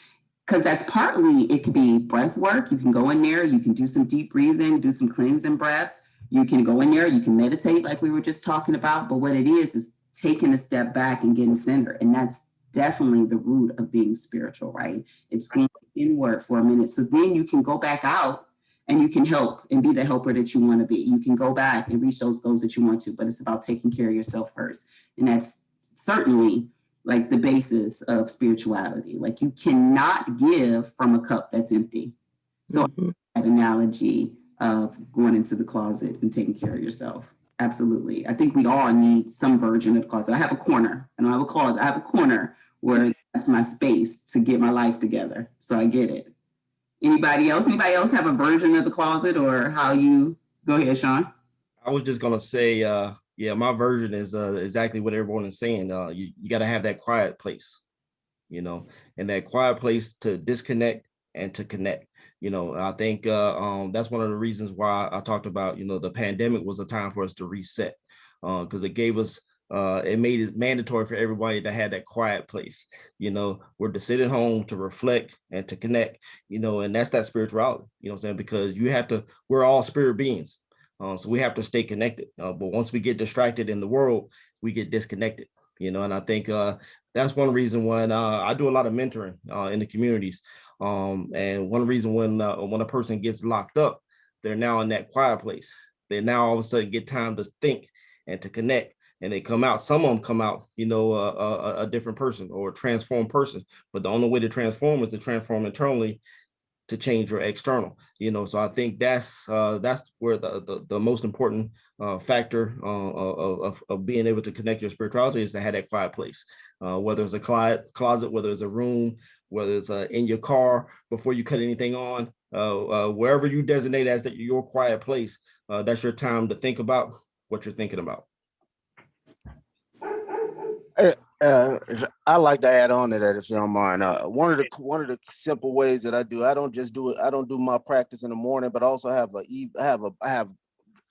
because that's partly, it could be breath work. You can go in there, you can do some deep breathing, do some cleansing breaths. You can go in there, you can meditate like we were just talking about, but what it is taking a step back and getting centered. And that's definitely the root of being spiritual, right? It's going inward for a minute. So then you can go back out and you can help and be the helper that you want to be. You can go back and reach those goals that you want to, but it's about taking care of yourself first. And that's certainly like the basis of spirituality. Like, you cannot give from a cup that's empty. So that analogy of going into the closet and taking care of yourself. Absolutely. I think we all need some version of the closet. I have a corner. I don't have a closet. I have a corner where that's my space to get my life together. So I get it. Anybody else? Anybody else have a version of the closet, or how you go ahead, Sean? I was just gonna say, yeah, my version is exactly what everyone is saying. You got to have that quiet place, and that quiet place to disconnect and to connect. I think that's one of the reasons why I talked about, the pandemic was a time for us to reset, because it gave us, it made it mandatory for everybody to have that quiet place. We're to sit at home, to reflect and to connect, and that's that spirituality, what I'm saying? Because we're all spirit beings. So we have to stay connected. But once we get distracted in the world, we get disconnected, and I think that's one reason when I do a lot of mentoring in the communities. And one reason when a person gets locked up, they're now in that quiet place. They now all of a sudden get time to think and to connect. And they come out, some of them come out, a different person or a transformed person. But the only way to transform is to transform internally to change your external, so I think that's where the most important factor of being able to connect your spirituality is to have that quiet place, whether it's a closet, whether it's a room, whether it's in your car before you cut anything on, wherever you designate as your quiet place, that's your time to think about what you're thinking about. I like to add on to that, if you don't mind. One of the simple ways that I don't just do it. I don't do my practice in the morning, but also I have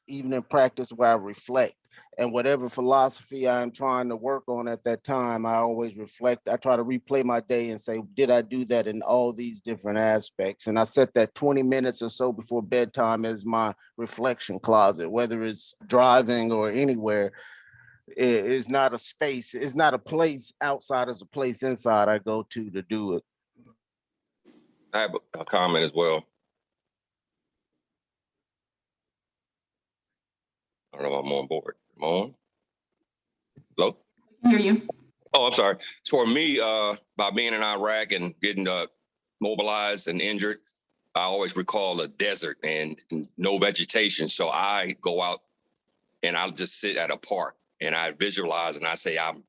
evening practice where I reflect, and whatever philosophy I'm trying to work on at that time, I always reflect. I try to replay my day and say, did I do that in all these different aspects? And I set that 20 minutes or so before bedtime as my reflection closet, whether it's driving or anywhere. It is not a space. It's not a place outside. It's a place inside I go to do it. I have a comment as well. I don't know if I'm on board. Am I on? Hello? I hear you. Oh, I'm sorry. For me, by being in Iraq and getting mobilized and injured, I always recall a desert and no vegetation. So I go out and I'll just sit at a park and I visualize and I say I'm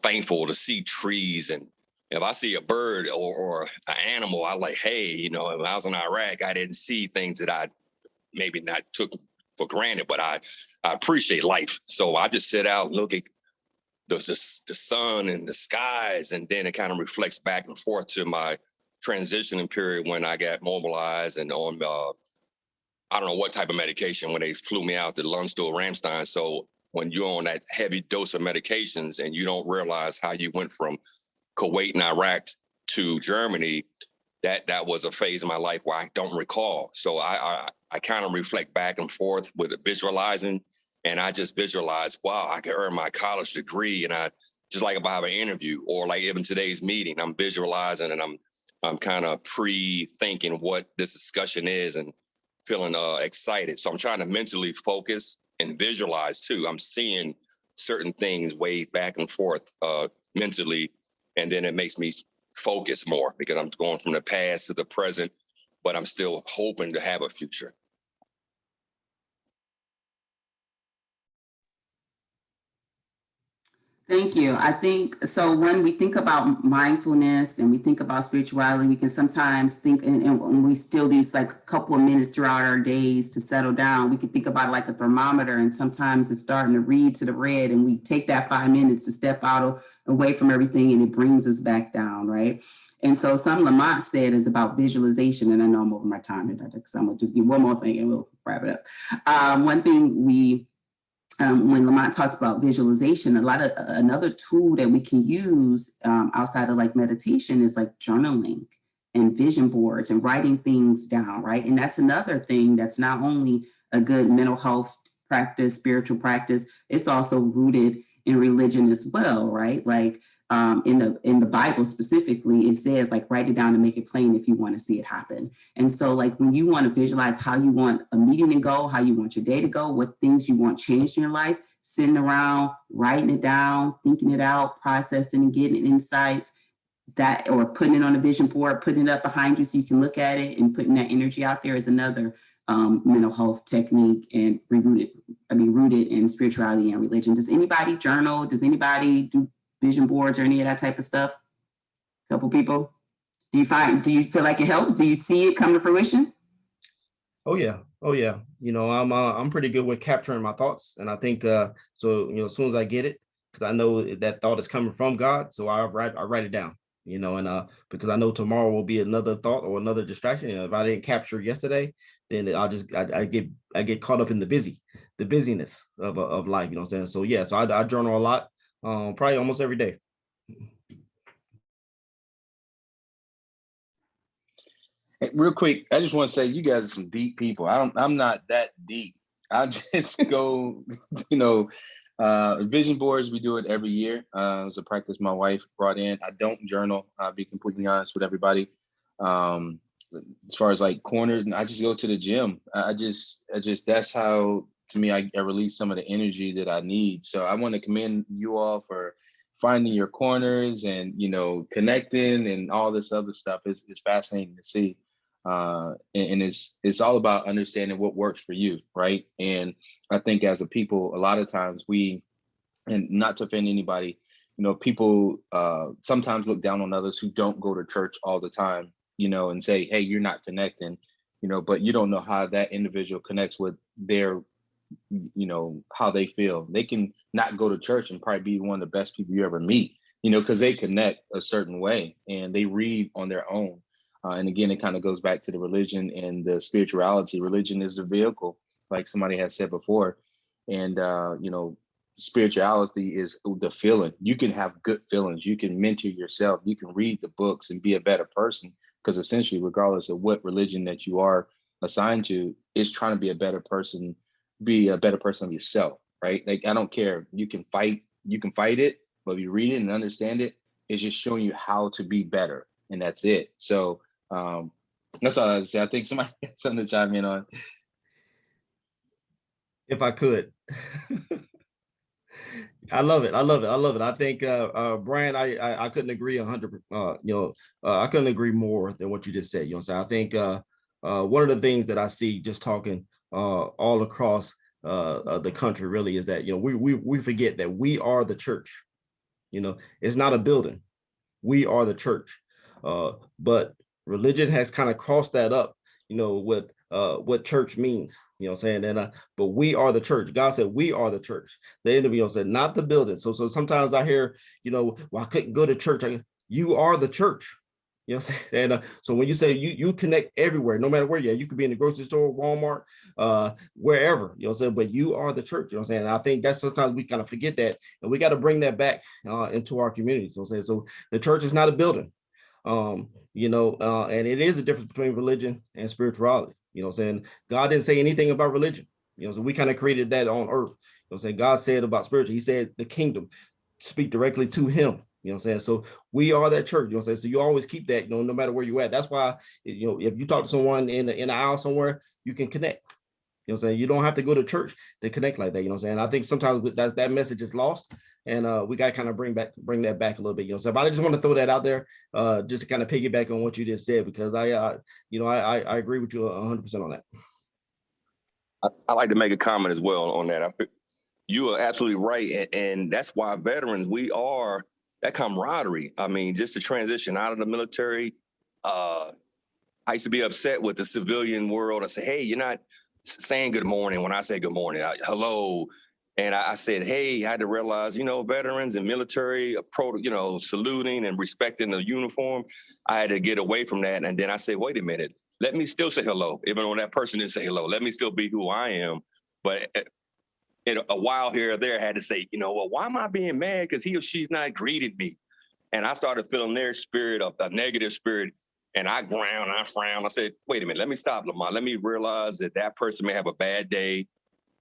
thankful to see trees. And if I see a bird or an animal, I like, hey, if I was in Iraq, I didn't see things that I maybe not took for granted, but I appreciate life. So I just sit out and look at the sun and the skies, and then it kind of reflects back and forth to my transitioning period when I got mobilized and on, I don't know what type of medication when they flew me out to Lundstuhl Ramstein. So when you're on that heavy dose of medications and you don't realize how you went from Kuwait and Iraq to Germany, that was a phase in my life where I don't recall. So I kind of reflect back and forth with visualizing, and I just visualize, wow, I could earn my college degree. And I just like if I have an interview or like even today's meeting, I'm visualizing and I'm kind of pre-thinking what this discussion is and feeling excited. So I'm trying to mentally focus and visualize too. I'm seeing certain things wave back and forth mentally, and then it makes me focus more because I'm going from the past to the present, but I'm still hoping to have a future. Thank you. I think so. When we think about mindfulness and we think about spirituality, we can sometimes think, and when we steal these like a couple of minutes throughout our days to settle down, we can think about it like a thermometer, and sometimes it's starting to read to the red, and we take that 5 minutes to step out away from everything, and it brings us back down, right? And so something Lamont said is about visualization, and I know I'm over my time here, because I'm gonna just give one more thing and we'll wrap it up. One thing when Lamont talks about visualization, another tool that we can use outside of like meditation is like journaling and vision boards and writing things down, right? And that's another thing that's not only a good mental health practice, spiritual practice, it's also rooted in religion as well, right? Like in the Bible specifically, it says like write it down and make it plain if you want to see it happen. And so like when you want to visualize how you want a meeting to go, how you want your day to go, what things you want changed in your life, sitting around, writing it down, thinking it out, processing and getting insights, that, or putting it on a vision board, putting it up behind you so you can look at it and putting that energy out there is another mental health technique and rooted in spirituality and religion. Does anybody journal? Does anybody do vision boards or any of that type of stuff? Couple people. Do you feel like it helps? Do you see it come to fruition? Oh yeah. You know, I'm pretty good with capturing my thoughts, and I think so. You know, as soon as I get it, because I know that thought is coming from God, so I write it down. You know, and because I know tomorrow will be another thought or another distraction. And if I didn't capture yesterday, then I get caught up in the busyness of life. You know what I'm saying? So yeah, so I journal a lot, probably almost every day. Hey, real quick, I just want to say you guys are some deep people. I'm not that deep. I just go, you know, vision boards, we do it every year. It was a practice my wife brought in. I don't journal, I'll be completely honest with everybody. As far as like corners, I just go to the gym. I just that's how, to me, I release some of the energy that I need. So I want to commend you all for finding your corners and, you know, connecting and all this other stuff. Is fascinating to see. And it's all about understanding what works for you, right? And I think as a people, a lot of times and not to offend anybody, you know, people sometimes look down on others who don't go to church all the time, you know, and say, hey, you're not connecting, you know, but you don't know how that individual connects with their, you know, how they feel. They can not go to church and probably be one of the best people you ever meet, you know, because they connect a certain way and they read on their own. And again, it kind of goes back to the religion and the spirituality. Religion is the vehicle, like somebody has said before. And, you know, spirituality is the feeling. You can have good feelings. You can mentor yourself. You can read the books and be a better person. Because essentially, regardless of what religion that you are assigned to, is trying to be a better person, be a better person of yourself, right? Like, I don't care. You can fight it, but if you read it and understand it, it's just showing you how to be better. And that's it. So, that's all I have to say. I think somebody has something to chime in on. If I could. I love it. I think Brian, I couldn't agree 100. I couldn't agree more than what you just said. You know what I'm saying? I think one of the things that I see just talking all across the country really is that, you know, we forget that we are the church. You know, it's not a building. We are the church. But religion has kind of crossed that up, you know, with what church means, you know what I'm saying? And but we are the church. God said we are the church. The interview said, not the building. So sometimes I hear, you know, well, I couldn't go to church. You are the church. You know what I'm saying? And so when you say you connect everywhere, no matter where you're at, you could be in the grocery store, Walmart, wherever, you know what I'm saying? But you are the church, you know what I'm saying? And I think that's sometimes we kind of forget that, and we got to bring that back into our communities, you know what I'm saying? So the church is not a building. You know, and it is a difference between religion and spirituality. You know what I'm saying? God didn't say anything about religion. You know, so we kind of created that on earth. You know what I'm saying? God said about spiritual, he said the kingdom, speak directly to him. You know what I'm saying? So we are that church, you know what I'm saying? So you always keep that, you know, no matter where you're at. That's why, you know, if you talk to someone in the aisle somewhere, you can connect. You know what I'm saying? You don't have to go to church to connect like that. You know what I'm saying? I think sometimes that message is lost, and we got to kind of bring that back a little bit. You know, so I just want to throw that out there, just to kind of piggyback on what you just said, because I agree with you 100% on that. I like to make a comment as well on that. You are absolutely right, and that's why veterans, we are that camaraderie. I mean, just to transition out of the military. I used to be upset with the civilian world. I say, hey, you're not saying good morning when I say good morning. Hello. And I said, hey, I had to realize, you know, veterans and military, you know, saluting and respecting the uniform. I had to get away from that. And then I said, wait a minute, let me still say hello, even though that person didn't say hello. Let me still be who I am. But in a while here or there, I had to say, you know, well, why am I being mad? Because he or she's not greeted me. And I started feeling their spirit, of a negative spirit. And I ground, I frown. I said, wait a minute, let me stop, Lamont. Let me realize that person may have a bad day.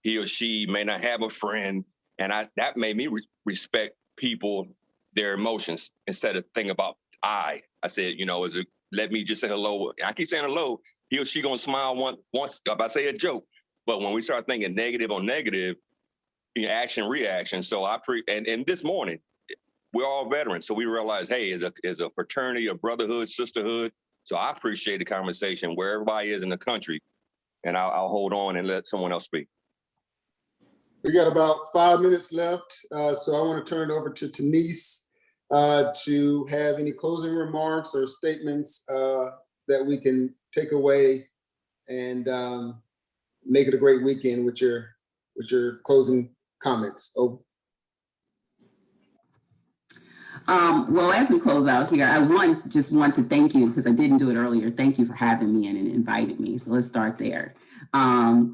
He or she may not have a friend. And that made me respect people, their emotions, instead of thinking about I said, you know, let me just say hello. I keep saying hello. He or she gonna smile once if I say a joke. But when we start thinking negative on negative, action, reaction. So and this morning, we're all veterans. So we realize, hey, is a fraternity, a brotherhood, sisterhood. So I appreciate the conversation where everybody is in the country. And I'll hold on and let someone else speak. We got about 5 minutes left. So I want to turn it over to Denise. to have any closing remarks or statements that we can take away and make it a great weekend with your closing comments. Oh. Well, as we close out here, I just want to thank you, because I didn't do it earlier. Thank you for having me in and inviting me. So let's start there.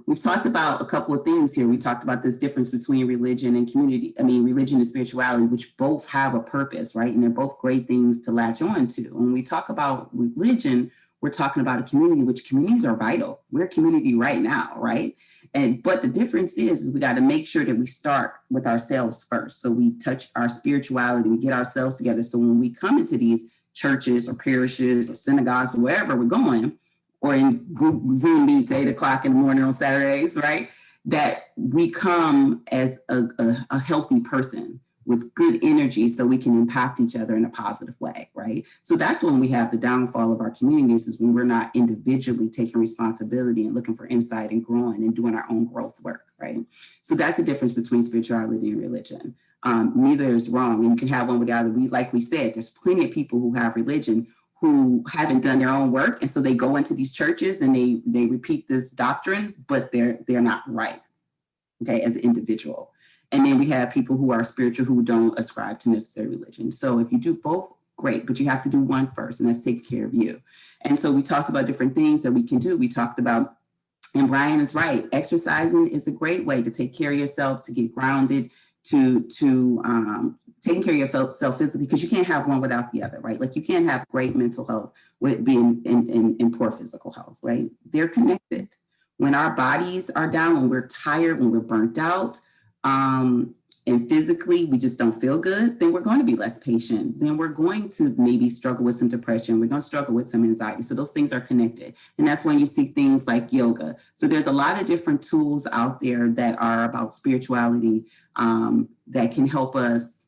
We've talked about a couple of things here. We talked about this difference between religion and community. I mean, religion and spirituality, which both have a purpose, right? And they're both great things to latch on to. When we talk about religion, we're talking about a community, which communities are vital. We're a community right now, right? But the difference is we got to make sure that we start with ourselves first. So we touch our spirituality, we get ourselves together. So when we come into these churches or parishes or synagogues or wherever we're going, or in group Zoom meets 8 o'clock in the morning on Saturdays, right? That we come as a healthy person with good energy so we can impact each other in a positive way, right? So that's when we have the downfall of our communities, is when we're not individually taking responsibility and looking for insight and growing and doing our own growth work, right? So that's the difference between spirituality and religion. Neither is wrong. And you can have one without the other. Like we said, there's plenty of people who have religion who haven't done their own work. And so they go into these churches and they repeat this doctrine, but they're not right, okay, as an individual. And then we have people who are spiritual who don't ascribe to necessary religion. So if you do both, great, but you have to do one first, and that's take care of you. And so we talked about different things that we can do. We talked about, and Brian is right, exercising is a great way to take care of yourself, to get grounded, to taking care of yourself physically, because you can't have one without the other, right? Like you can't have great mental health with being in poor physical health, right? They're connected. When our bodies are down, when we're tired, when we're burnt out, and physically we just don't feel good, then we're going to be less patient. Then we're going to maybe struggle with some depression. We're going to struggle with some anxiety. So those things are connected. And that's when you see things like yoga. So there's a lot of different tools out there that are about spirituality that can help us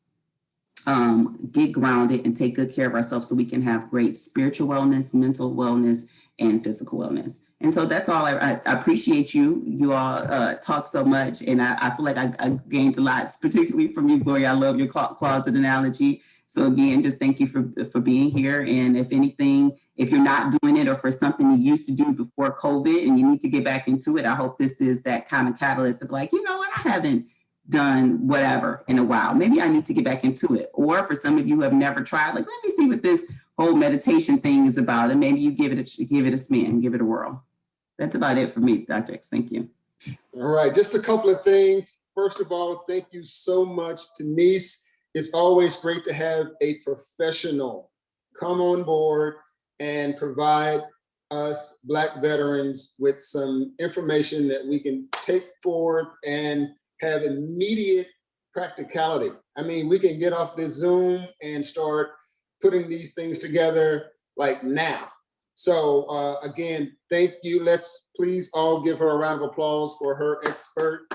get grounded and take good care of ourselves so we can have great spiritual wellness, mental wellness, and physical wellness. And so that's all. I appreciate you. You all talk so much, and I feel like I gained a lot, particularly from you, Gloria. I love your closet analogy. So again, just thank you for being here. And if anything, if you're not doing it or for something you used to do before COVID and you need to get back into it, I hope this is that kind of catalyst of like, you know what, I haven't done whatever in a while. Maybe I need to get back into it. Or for some of you who have never tried, like, let me see what this whole meditation thing is about, and maybe you give it a spin, give it a whirl. That's about it for me, Dr. X. Thank you. All right, just a couple of things. First of all, thank you so much, Denise. It's always great to have a professional come on board and provide us Black veterans with some information that we can take forward and have immediate practicality. I mean, we can get off this Zoom and start putting these things together like now. So again, thank you. Let's please all give her a round of applause for her expert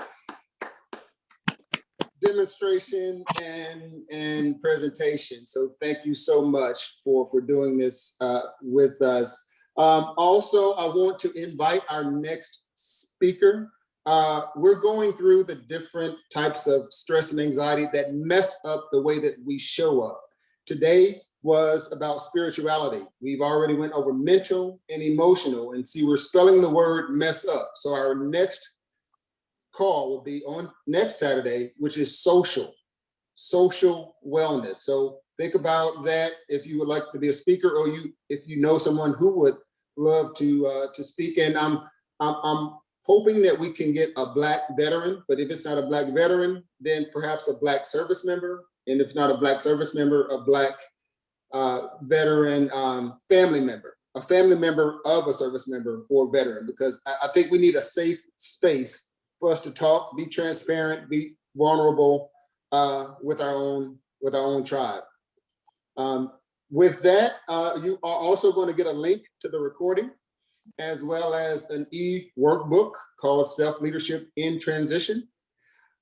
demonstration and presentation. So thank you so much for doing this with us. Also, I want to invite our next speaker. We're going through the different types of stress and anxiety that mess up the way that we show up. Today was about spirituality. We've already went over mental and emotional, and see, we're spelling the word mess up. So our next call will be on next Saturday, which is social wellness. So think about that if you would like to be a speaker, or if you know someone who would love to speak. And I'm hoping that we can get a Black veteran, but if it's not a Black veteran, then perhaps a Black service member. And if not a Black service member, a Black veteran family member, a family member of a service member or veteran, because I think we need a safe space for us to talk, be transparent, be vulnerable with our own tribe. With that, you are also going to get a link to the recording, as well as an e-workbook called Self-Leadership in Transition.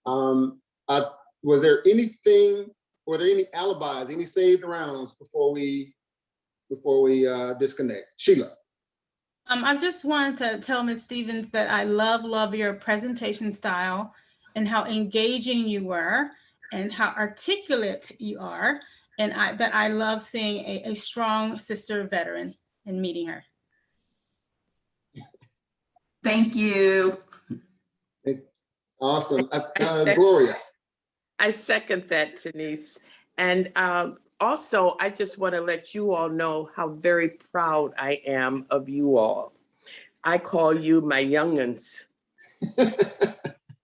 Was there anything, were there any alibis, any saved rounds before we disconnect? Sheila. I just wanted to tell Ms. Stevens that I love your presentation style and how engaging you were and how articulate you are. and I love seeing a strong sister veteran and meeting her. Thank you. Awesome. Gloria. I second that, Denise. And also, I just want to let you all know how very proud I am of you all. I call you my young'uns.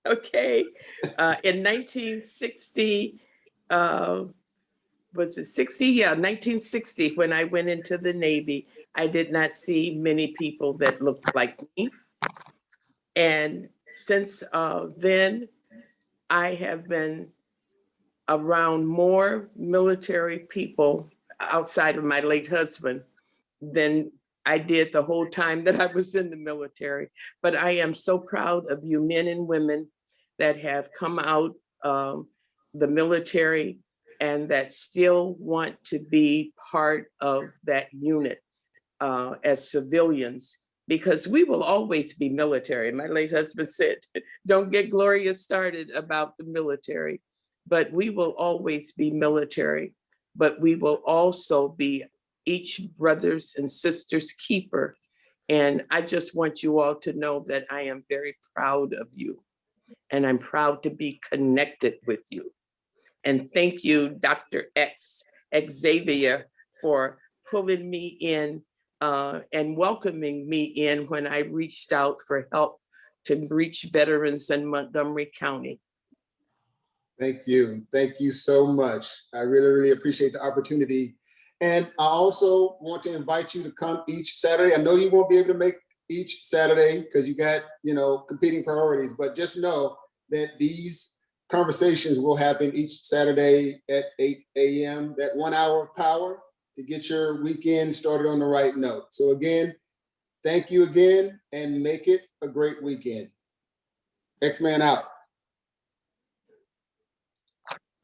Okay. In 1960, was it 60? Yeah, 1960, when I went into the Navy, I did not see many people that looked like me. And since then, I have been around more military people outside of my late husband than I did the whole time that I was in the military. But I am so proud of you men and women that have come out the military and that still want to be part of that unit as civilians, because we will always be military. My late husband said, don't get Gloria started about the military, but we will always be military, but we will also be each brothers and sisters keeper. And I just want you all to know that I am very proud of you, and I'm proud to be connected with you. And thank you, Dr. Xavier, for pulling me in and welcoming me in when I reached out for help to reach veterans in Montgomery County. Thank you. Thank you so much. I really, really appreciate the opportunity. And I also want to invite you to come each Saturday. I know you won't be able to make each Saturday because you got, competing priorities, but just know that these conversations will happen each Saturday at 8 a.m., that 1 hour of power to get your weekend started on the right note. So again, thank you again and make it a great weekend. X-Man out.